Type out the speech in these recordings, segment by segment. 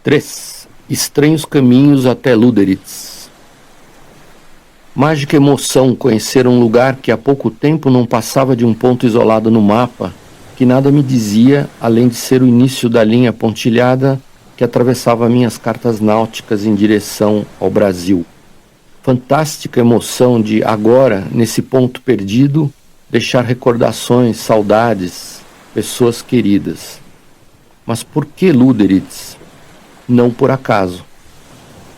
3. Estranhos caminhos até Lüderitz. Mágica emoção conhecer um lugar que há pouco tempo não passava de um ponto isolado no mapa, que nada me dizia além de ser o início da linha pontilhada que atravessava minhas cartas náuticas em direção ao Brasil. Fantástica emoção de agora, nesse ponto perdido, deixar recordações, saudades, pessoas queridas. Mas por que Lüderitz? Não por acaso.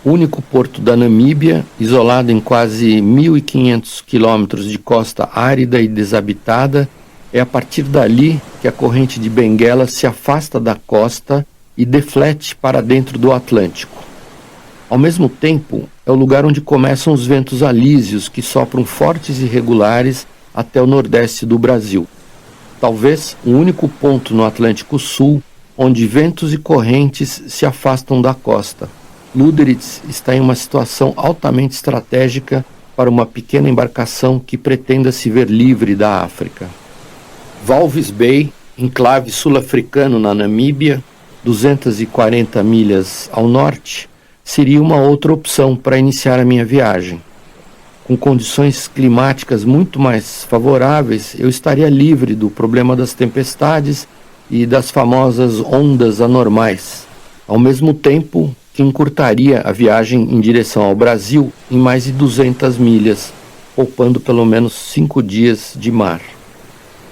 O único porto da Namíbia, isolado em quase 1.500 quilômetros de costa árida e desabitada, é a partir dali que a corrente de Benguela se afasta da costa e deflete para dentro do Atlântico. Ao mesmo tempo, é o lugar onde começam os ventos alísios que sopram fortes e regulares até o nordeste do Brasil. Talvez o único ponto no Atlântico Sul onde ventos e correntes se afastam da costa. Lüderitz está em uma situação altamente estratégica para uma pequena embarcação que pretenda se ver livre da África. Walvis Bay, enclave sul-africano na Namíbia, 240 milhas ao norte, seria uma outra opção para iniciar a minha viagem. Com condições climáticas muito mais favoráveis, eu estaria livre do problema das tempestades e das famosas ondas anormais, ao mesmo tempo que encurtaria a viagem em direção ao Brasil em mais de 200 milhas, poupando pelo menos 5 dias de mar.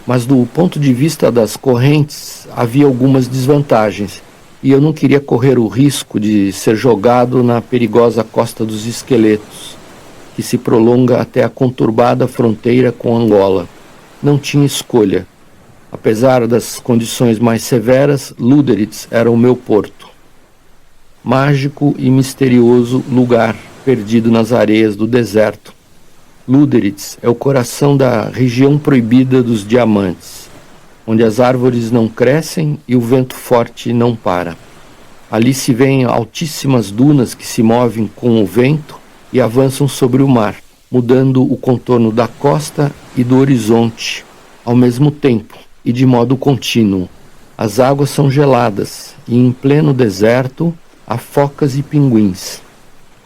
Mas do ponto de vista das correntes, havia algumas desvantagens, e eu não queria correr o risco de ser jogado na perigosa Costa dos Esqueletos, que se prolonga até a conturbada fronteira com Angola. Não tinha escolha. Apesar das condições mais severas, Lüderitz era o meu porto. Mágico e misterioso lugar perdido nas areias do deserto. Lüderitz é o coração da região proibida dos diamantes, onde as árvores não crescem e o vento forte não para. Ali se vêem altíssimas dunas que se movem com o vento e avançam sobre o mar, mudando o contorno da costa e do horizonte ao mesmo tempo e de modo contínuo. As águas são geladas e em pleno deserto há focas e pinguins.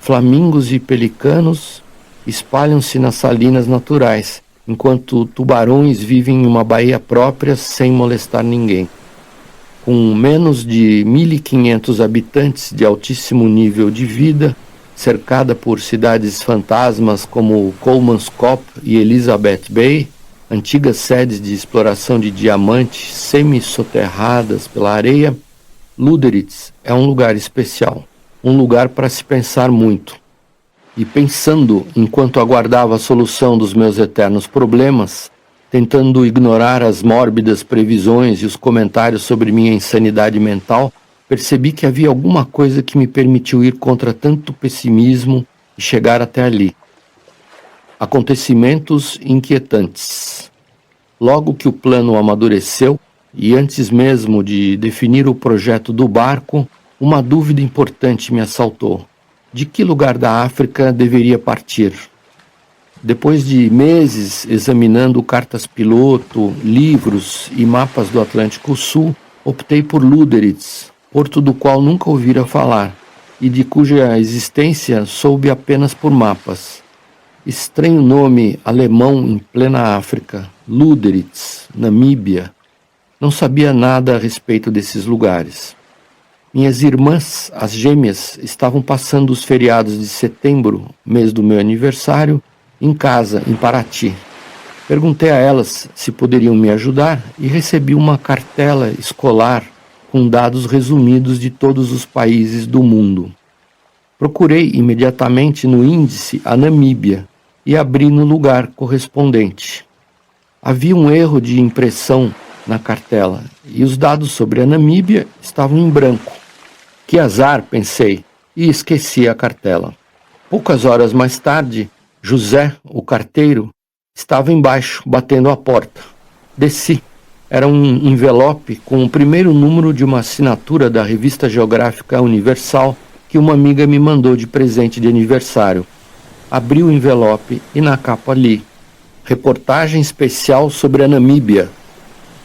Flamingos e pelicanos espalham-se nas salinas naturais, enquanto tubarões vivem em uma baía própria sem molestar ninguém. Com menos de 1.500 habitantes de altíssimo nível de vida, cercada por cidades fantasmas como Kolmanskop e Elizabeth Bay, antigas sedes de exploração de diamantes semi-soterradas pela areia, Lüderitz é um lugar especial, um lugar para se pensar muito. E pensando enquanto aguardava a solução dos meus eternos problemas, tentando ignorar as mórbidas previsões e os comentários sobre minha insanidade mental, percebi que havia alguma coisa que me permitiu ir contra tanto pessimismo e chegar até ali. Acontecimentos inquietantes. Logo que o plano amadureceu, e antes mesmo de definir o projeto do barco, uma dúvida importante me assaltou. De que lugar da África deveria partir? Depois de meses examinando cartas piloto, livros e mapas do Atlântico Sul, optei por Lüderitz, porto do qual nunca ouvira falar e de cuja existência soube apenas por mapas. Estranho nome alemão em plena África, Lüderitz, Namíbia. Não sabia nada a respeito desses lugares. Minhas irmãs, as gêmeas, estavam passando os feriados de setembro, mês do meu aniversário, em casa, em Paraty. Perguntei a elas se poderiam me ajudar e recebi uma cartela escolar com dados resumidos de todos os países do mundo. Procurei imediatamente no índice a Namíbia e abri no lugar correspondente. Havia um erro de impressão na cartela e os dados sobre a Namíbia estavam em branco. Que azar, pensei, e esqueci a cartela. Poucas horas mais tarde, José, o carteiro, estava embaixo, batendo a porta. Desci. Era um envelope com o primeiro número de uma assinatura da Revista Geográfica Universal que uma amiga me mandou de presente de aniversário. Abri o envelope e na capa li: reportagem especial sobre a Namíbia.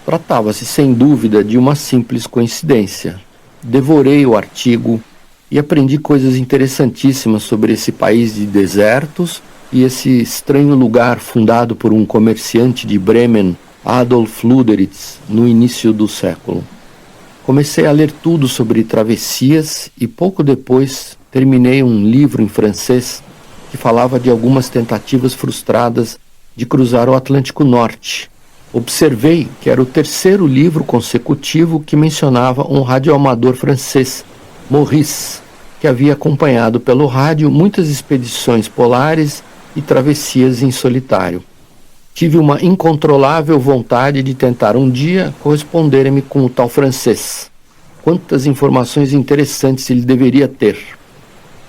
Tratava-se sem dúvida de uma simples coincidência. Devorei o artigo, e aprendi coisas interessantíssimas sobre esse país de desertos e esse estranho lugar fundado por um comerciante de Bremen, Adolf Luderitz, no início do século. Comecei a ler tudo sobre travessias e pouco depois terminei um livro em francês que falava de algumas tentativas frustradas de cruzar o Atlântico Norte. Observei que era o terceiro livro consecutivo que mencionava um radioamador francês, Maurice, que havia acompanhado pelo rádio muitas expedições polares e travessias em solitário. Tive uma incontrolável vontade de tentar um dia corresponder-me com o tal francês. Quantas informações interessantes ele deveria ter.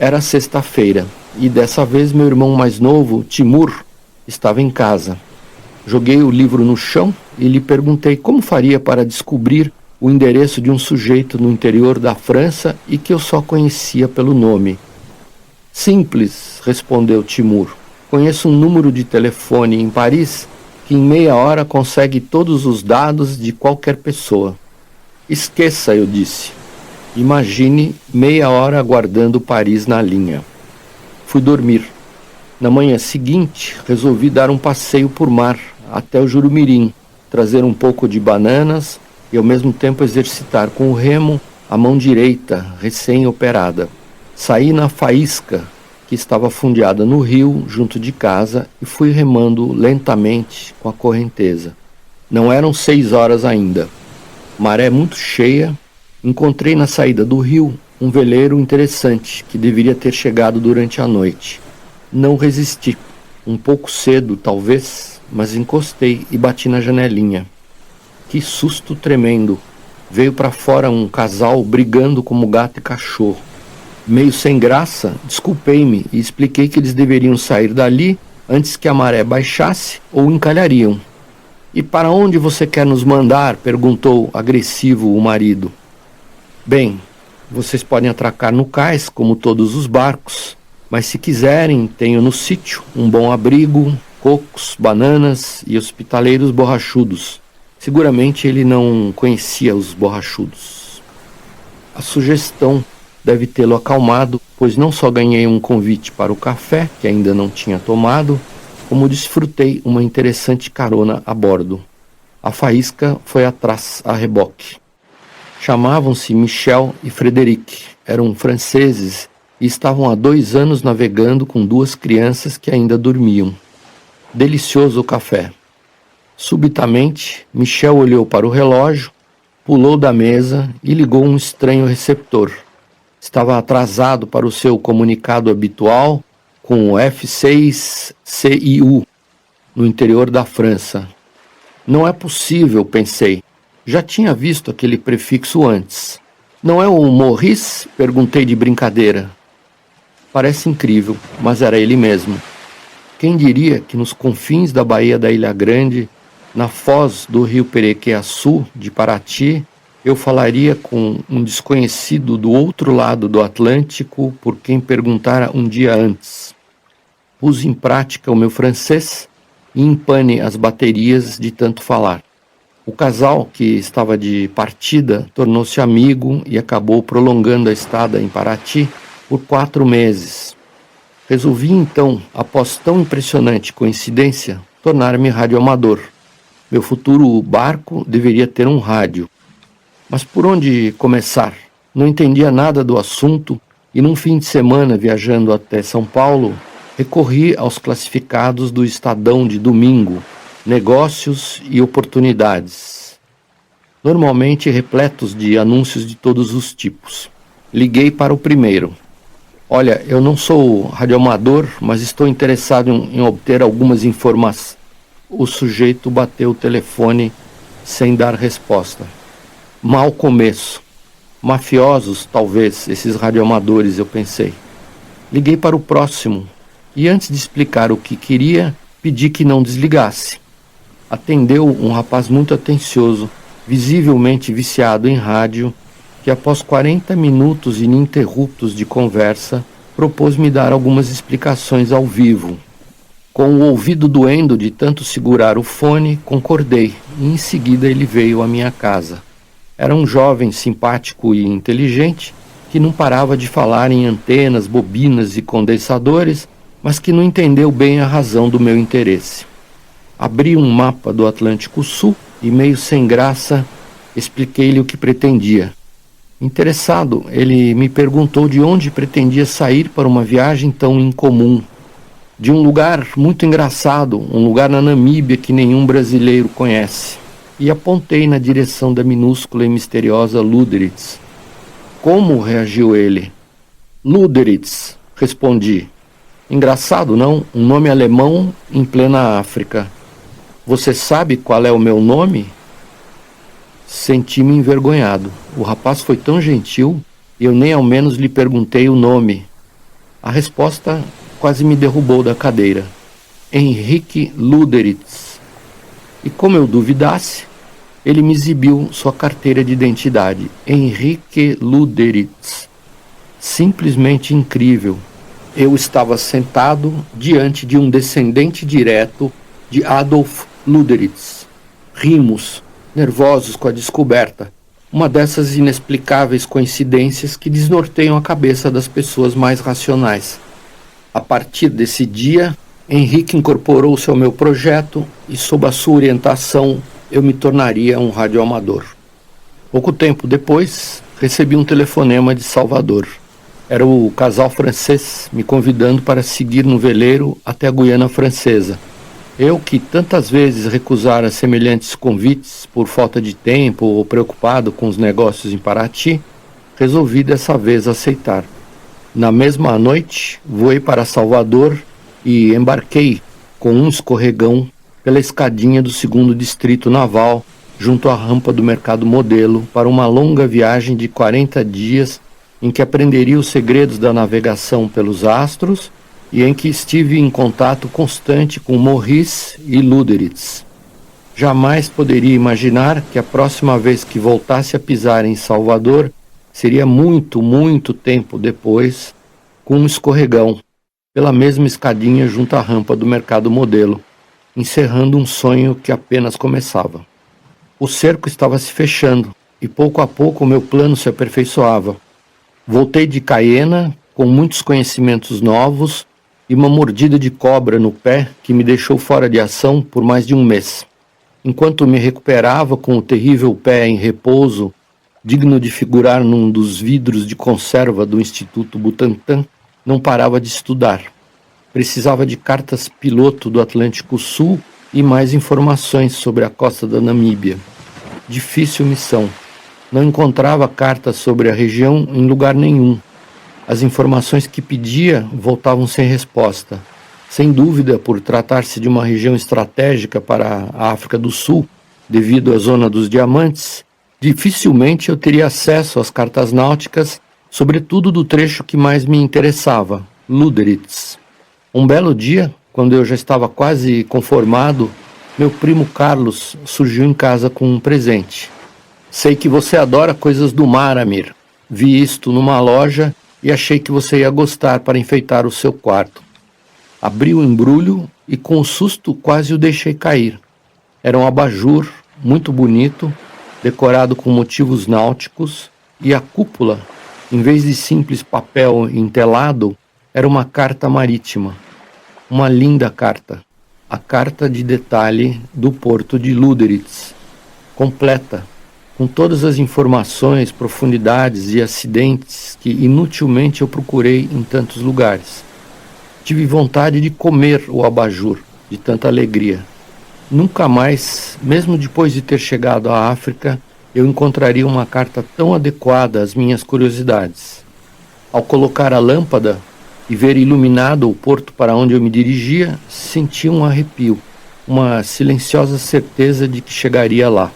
Era sexta-feira, e dessa vez meu irmão mais novo, Timur, estava em casa. Joguei o livro no chão e lhe perguntei como faria para descobrir o endereço de um sujeito no interior da França e que eu só conhecia pelo nome. Simples, respondeu Timur. Conheço um número de telefone em Paris que em meia hora consegue todos os dados de qualquer pessoa. Esqueça, eu disse. Imagine meia hora aguardando Paris na linha. Fui dormir. Na manhã seguinte, resolvi dar um passeio por mar até o Jurumirim, trazer um pouco de bananas e ao mesmo tempo exercitar com o remo a mão direita, recém-operada. Saí na faísca, que estava fundeada no rio, junto de casa, e fui remando lentamente com a correnteza. Não eram 6 horas ainda. Maré muito cheia, encontrei na saída do rio um veleiro interessante, que deveria ter chegado durante a noite. Não resisti. Um pouco cedo, talvez, mas encostei e bati na janelinha. Que susto tremendo! Veio para fora um casal brigando como gato e cachorro. Meio sem graça, desculpei-me e expliquei que eles deveriam sair dali antes que a maré baixasse ou encalhariam. E para onde você quer nos mandar? Perguntou agressivo o marido. Bem, vocês podem atracar no cais, como todos os barcos, mas se quiserem, tenho no sítio um bom abrigo, cocos, bananas e hospitaleiros borrachudos. Seguramente ele não conhecia os borrachudos. A sugestão deve tê-lo acalmado, pois não só ganhei um convite para o café, que ainda não tinha tomado, como desfrutei uma interessante carona a bordo. A faísca foi atrás a reboque. Chamavam-se Michel e Frederic, eram franceses e estavam há 2 anos navegando com 2 crianças que ainda dormiam. Delicioso o café. Subitamente, Michel olhou para o relógio, pulou da mesa e ligou um estranho receptor. Estava atrasado para o seu comunicado habitual com o F6CIU, no interior da França. Não é possível, pensei. Já tinha visto aquele prefixo antes. Não é o Maurice? Perguntei de brincadeira. Parece incrível, mas era ele mesmo. Quem diria que nos confins da Baía da Ilha Grande, na foz do rio Perequeaçu, de Paraty, eu falaria com um desconhecido do outro lado do Atlântico por quem perguntara um dia antes. Pus em prática o meu francês e empane as baterias de tanto falar. O casal, que estava de partida, tornou-se amigo e acabou prolongando a estada em Paraty por 4 meses. Resolvi então, após tão impressionante coincidência, tornar-me radioamador. Meu futuro barco deveria ter um rádio. Mas por onde começar? Não entendia nada do assunto e num fim de semana viajando até São Paulo, recorri aos classificados do Estadão de domingo, negócios e oportunidades. Normalmente repletos de anúncios de todos os tipos. Liguei para o primeiro. Olha, eu não sou radioamador, mas estou interessado em obter algumas informações. O sujeito bateu o telefone sem dar resposta. Mau começo. Mafiosos, talvez, esses radioamadores, eu pensei. Liguei para o próximo e antes de explicar o que queria, pedi que não desligasse. Atendeu um rapaz muito atencioso, visivelmente viciado em rádio, que após 40 minutos ininterruptos de conversa, propôs-me dar algumas explicações ao vivo. Com o ouvido doendo de tanto segurar o fone, concordei, e em seguida ele veio à minha casa. Era um jovem simpático e inteligente, que não parava de falar em antenas, bobinas e condensadores, mas que não entendeu bem a razão do meu interesse. Abri um mapa do Atlântico Sul e, meio sem graça, expliquei-lhe o que pretendia. Interessado, ele me perguntou de onde pretendia sair para uma viagem tão incomum. De um lugar muito engraçado, um lugar na Namíbia que nenhum brasileiro conhece. E apontei na direção da minúscula e misteriosa Lüderitz. Como? Reagiu ele. Lüderitz, respondi. Engraçado, não? Um nome alemão em plena África. Você sabe qual é o meu nome? Senti-me envergonhado. O rapaz foi tão gentil e eu nem ao menos lhe perguntei o nome. A resposta quase me derrubou da cadeira. Henrique Lüderitz. E como eu duvidasse, ele me exibiu sua carteira de identidade. Henrique Lüderitz. Simplesmente incrível. Eu estava sentado diante de um descendente direto de Adolf Lüderitz. Rimos, nervosos com a descoberta. Uma dessas inexplicáveis coincidências que desnorteiam a cabeça das pessoas mais racionais. A partir desse dia, Henrique incorporou-se ao meu projeto e, sob a sua orientação, eu me tornaria um radioamador. Pouco tempo depois, recebi um telefonema de Salvador. Era o casal francês me convidando para seguir no veleiro até a Guiana Francesa. Eu, que tantas vezes recusara semelhantes convites por falta de tempo ou preocupado com os negócios em Paraty, resolvi dessa vez aceitar. Na mesma noite, voei para Salvador e embarquei com um escorregão pela escadinha do 2º Distrito Naval, junto à rampa do Mercado Modelo, para uma longa viagem de 40 dias em que aprenderia os segredos da navegação pelos astros e em que estive em contato constante com Maurice e Lüderitz. Jamais poderia imaginar que a próxima vez que voltasse a pisar em Salvador seria muito, muito tempo depois, com um escorregão, pela mesma escadinha junto à rampa do Mercado Modelo, encerrando um sonho que apenas começava. O cerco estava se fechando e pouco a pouco o meu plano se aperfeiçoava. Voltei de Cayena com muitos conhecimentos novos e uma mordida de cobra no pé que me deixou fora de ação por mais de um mês. Enquanto me recuperava com o terrível pé em repouso, digno de figurar num dos vidros de conserva do Instituto Butantan, não parava de estudar. Precisava de cartas piloto do Atlântico Sul e mais informações sobre a costa da Namíbia. Difícil missão. Não encontrava cartas sobre a região em lugar nenhum. As informações que pedia voltavam sem resposta. Sem dúvida, por tratar-se de uma região estratégica para a África do Sul, devido à zona dos diamantes, dificilmente eu teria acesso às cartas náuticas, sobretudo do trecho que mais me interessava, Lüderitz. Um belo dia, quando eu já estava quase conformado, meu primo Carlos surgiu em casa com um presente. Sei que você adora coisas do mar, Amir. Vi isto numa loja e achei que você ia gostar para enfeitar o seu quarto. Abri o embrulho e com o susto quase o deixei cair. Era um abajur muito bonito, decorado com motivos náuticos, e a cúpula, em vez de simples papel entelado, era uma carta marítima. Uma linda carta. A carta de detalhe do porto de Lüderitz. Completa, com todas as informações, profundidades e acidentes que inutilmente eu procurei em tantos lugares. Tive vontade de comer o abajur, de tanta alegria. Nunca mais, mesmo depois de ter chegado à África, eu encontraria uma carta tão adequada às minhas curiosidades. Ao colocar a lâmpada e ver iluminado o porto para onde eu me dirigia, senti um arrepio, uma silenciosa certeza de que chegaria lá.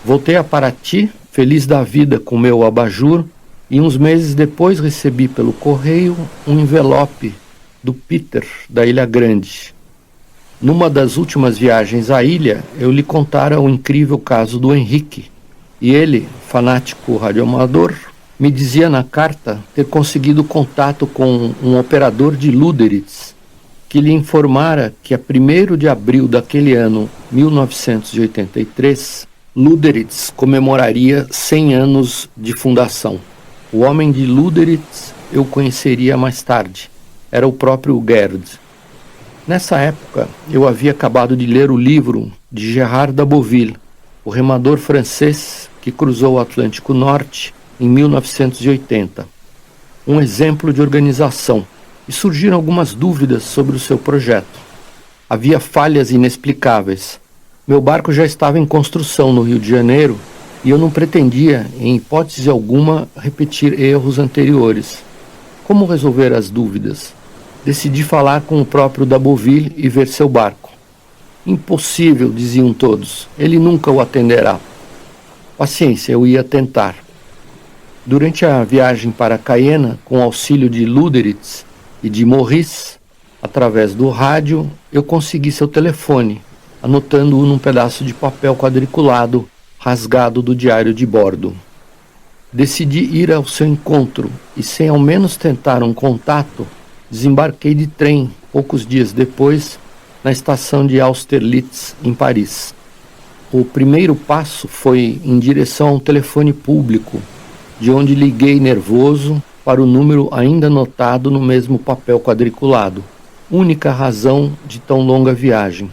Voltei a Paraty, feliz da vida com meu abajur, e uns meses depois recebi pelo correio um envelope do Peter, da Ilha Grande. Numa das últimas viagens à ilha, eu lhe contara o incrível caso do Henrique, e ele, fanático radioamador, me dizia na carta ter conseguido contato com um operador de Lüderitz, que lhe informara que a 1º de abril daquele ano, 1983, Lüderitz comemoraria 100 anos de fundação. O homem de Luderitz eu conheceria mais tarde. Era o próprio Gerd. Nessa época, eu havia acabado de ler o livro de Gérard Daboville, o remador francês que cruzou o Atlântico Norte em 1980. Um exemplo de organização, e surgiram algumas dúvidas sobre o seu projeto. Havia falhas inexplicáveis. Meu barco já estava em construção no Rio de Janeiro e eu não pretendia, em hipótese alguma, repetir erros anteriores. Como resolver as dúvidas? Decidi falar com o próprio Daboville e ver seu barco. Impossível, diziam todos. Ele nunca o atenderá. Paciência, eu ia tentar. Durante a viagem para Caiena, com auxílio de Luderitz e de Maurice, através do rádio, eu consegui seu telefone, anotando-o num pedaço de papel quadriculado, rasgado do diário de bordo. Decidi ir ao seu encontro e, sem ao menos tentar um contato, desembarquei de trem, poucos dias depois, na estação de Austerlitz, em Paris. O primeiro passo foi em direção a um telefone público, de onde liguei nervoso para o número ainda anotado no mesmo papel quadriculado, única razão de tão longa viagem.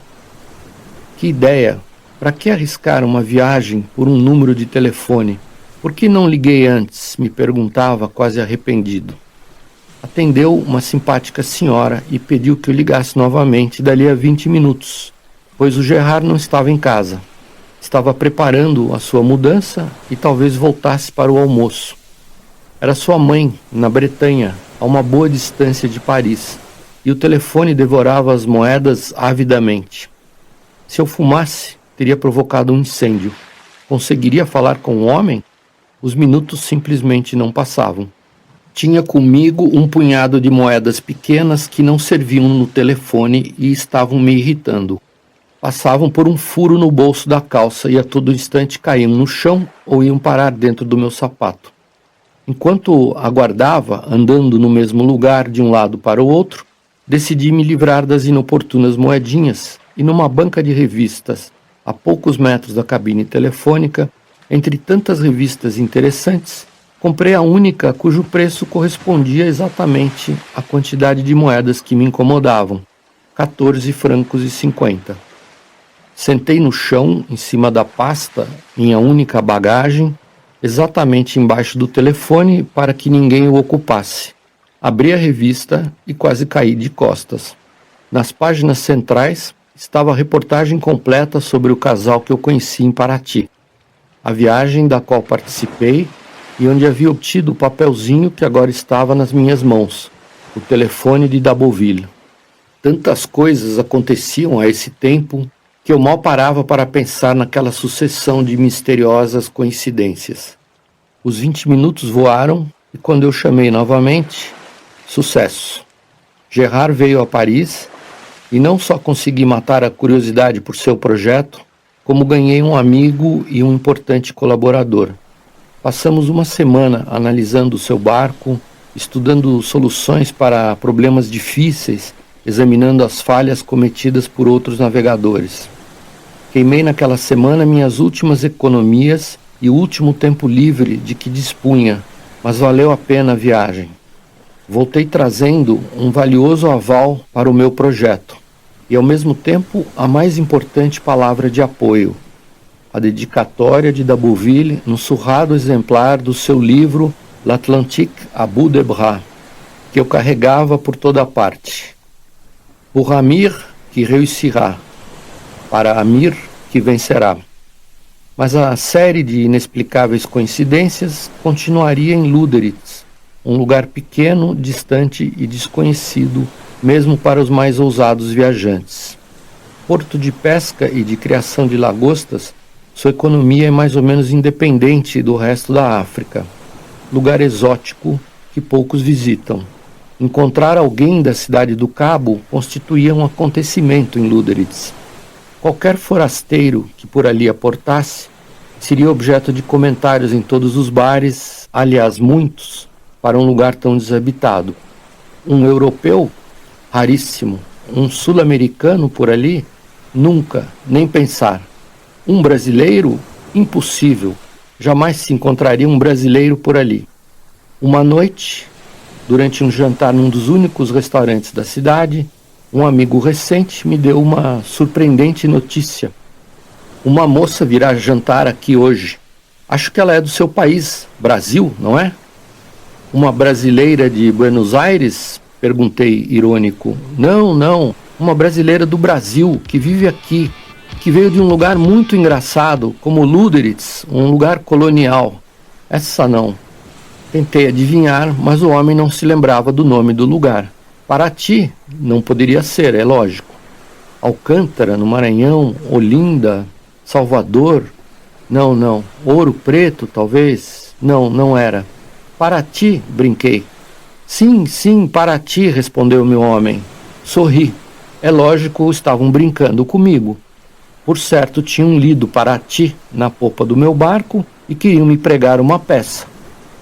Que ideia! Para que arriscar uma viagem por um número de telefone? Por que não liguei antes? Me perguntava, quase arrependido. Atendeu uma simpática senhora e pediu que eu ligasse novamente dali a 20 minutos, pois o Gérard não estava em casa. Estava preparando a sua mudança e talvez voltasse para o almoço. Era sua mãe, na Bretanha, a uma boa distância de Paris, e o telefone devorava as moedas avidamente. Se eu fumasse, teria provocado um incêndio. Conseguiria falar com o homem? Os minutos simplesmente não passavam. Tinha comigo um punhado de moedas pequenas que não serviam no telefone e estavam me irritando. Passavam por um furo no bolso da calça e a todo instante caíam no chão ou iam parar dentro do meu sapato. Enquanto aguardava, andando no mesmo lugar de um lado para o outro, decidi me livrar das inoportunas moedinhas e, numa banca de revistas, a poucos metros da cabine telefônica, entre tantas revistas interessantes, comprei a única cujo preço correspondia exatamente à quantidade de moedas que me incomodavam, 14 francos e 50. Sentei no chão, em cima da pasta, minha única bagagem, exatamente embaixo do telefone para que ninguém o ocupasse. Abri a revista e quase caí de costas. Nas páginas centrais estava a reportagem completa sobre o casal que eu conheci em Paraty, a viagem da qual participei e onde havia obtido o papelzinho que agora estava nas minhas mãos, o telefone de Daboville. Tantas coisas aconteciam a esse tempo que eu mal parava para pensar naquela sucessão de misteriosas coincidências. Os 20 minutos voaram e quando eu chamei novamente, sucesso. Gérard veio a Paris e não só consegui matar a curiosidade por seu projeto, como ganhei um amigo e um importante colaborador. Passamos uma semana analisando o seu barco, estudando soluções para problemas difíceis, examinando as falhas cometidas por outros navegadores. Queimei naquela semana minhas últimas economias e o último tempo livre de que dispunha, mas valeu a pena a viagem. Voltei trazendo um valioso aval para o meu projeto e, ao mesmo tempo, a mais importante palavra de apoio, a dedicatória de Daboville no surrado exemplar do seu livro L'Atlantique à bout des bras, que eu carregava por toda parte. Pour Amir, que réussira, para Amir, que vencerá. Mas a série de inexplicáveis coincidências continuaria em Luderitz, um lugar pequeno, distante e desconhecido, mesmo para os mais ousados viajantes. Porto de pesca e de criação de lagostas, sua economia é mais ou menos independente do resto da África. Lugar exótico que poucos visitam. Encontrar alguém da cidade do Cabo constituía um acontecimento em Luderitz. Qualquer forasteiro que por ali aportasse seria objeto de comentários em todos os bares, aliás muitos, para um lugar tão desabitado. Um europeu? Raríssimo. Um sul-americano por ali? Nunca, nem pensar. Um brasileiro? Impossível. Jamais se encontraria um brasileiro por ali. Uma noite, durante um jantar num dos únicos restaurantes da cidade, um amigo recente me deu uma surpreendente notícia. Uma moça virá jantar aqui hoje. Acho que ela é do seu país, Brasil, não é? Uma brasileira de Buenos Aires? Perguntei, irônico. Não, uma brasileira do Brasil, que vive aqui, que veio de um lugar muito engraçado, como Luderitz, um lugar colonial. Essa não. Tentei adivinhar, mas o homem não se lembrava do nome do lugar. Paraty não poderia ser, é lógico. Alcântara, no Maranhão, Olinda, Salvador? Não. Ouro Preto, talvez? Não era. Paraty, brinquei. Sim, Paraty, respondeu meu homem. Sorri. É lógico, estavam brincando comigo. Por certo, tinham lido Paraty na popa do meu barco e queriam me pregar uma peça.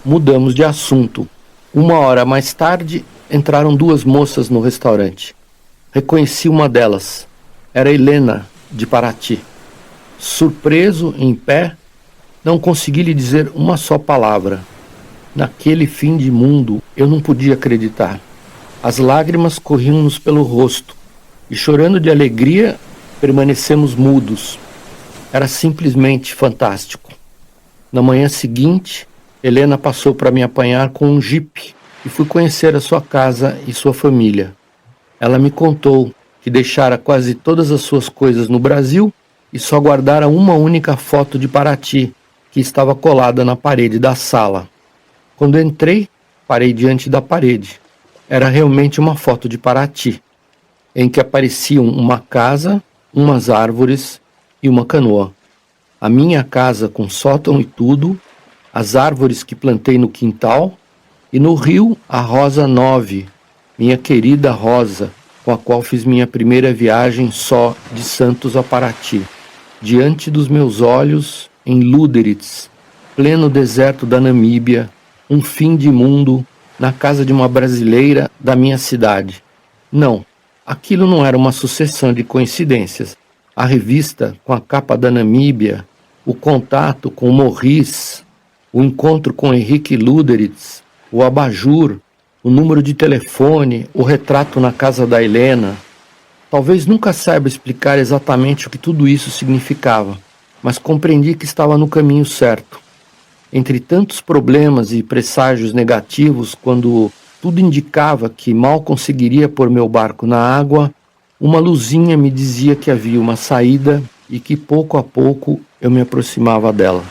Mudamos de assunto. 1 hora mais tarde, entraram 2 moças no restaurante. Reconheci uma delas. Era Helena, de Paraty. Surpreso, em pé, não consegui lhe dizer uma só palavra. Naquele fim de mundo, eu não podia acreditar. As lágrimas corriam-nos pelo rosto, e chorando de alegria, permanecemos mudos. Era simplesmente fantástico. Na manhã seguinte, Helena passou para me apanhar com um jipe e fui conhecer a sua casa e sua família. Ela me contou que deixara quase todas as suas coisas no Brasil e só guardara uma única foto de Paraty, que estava colada na parede da sala. Quando entrei, parei diante da parede. Era realmente uma foto de Paraty, em que apareciam uma casa, umas árvores e uma canoa. A minha casa com sótão e tudo, as árvores que plantei no quintal, e no rio a Rosa 9, minha querida Rosa, com a qual fiz minha primeira viagem só de Santos a Paraty. Diante dos meus olhos, em Luderitz, pleno deserto da Namíbia, um fim de mundo, na casa de uma brasileira da minha cidade. Não, aquilo não era uma sucessão de coincidências. A revista com a capa da Namíbia, o contato com Maurice, o encontro com Henrique Luderitz, o abajur, o número de telefone, o retrato na casa da Helena. Talvez nunca saiba explicar exatamente o que tudo isso significava, mas compreendi que estava no caminho certo. Entre tantos problemas e presságios negativos, quando tudo indicava que mal conseguiria pôr meu barco na água, uma luzinha me dizia que havia uma saída e que pouco a pouco eu me aproximava dela.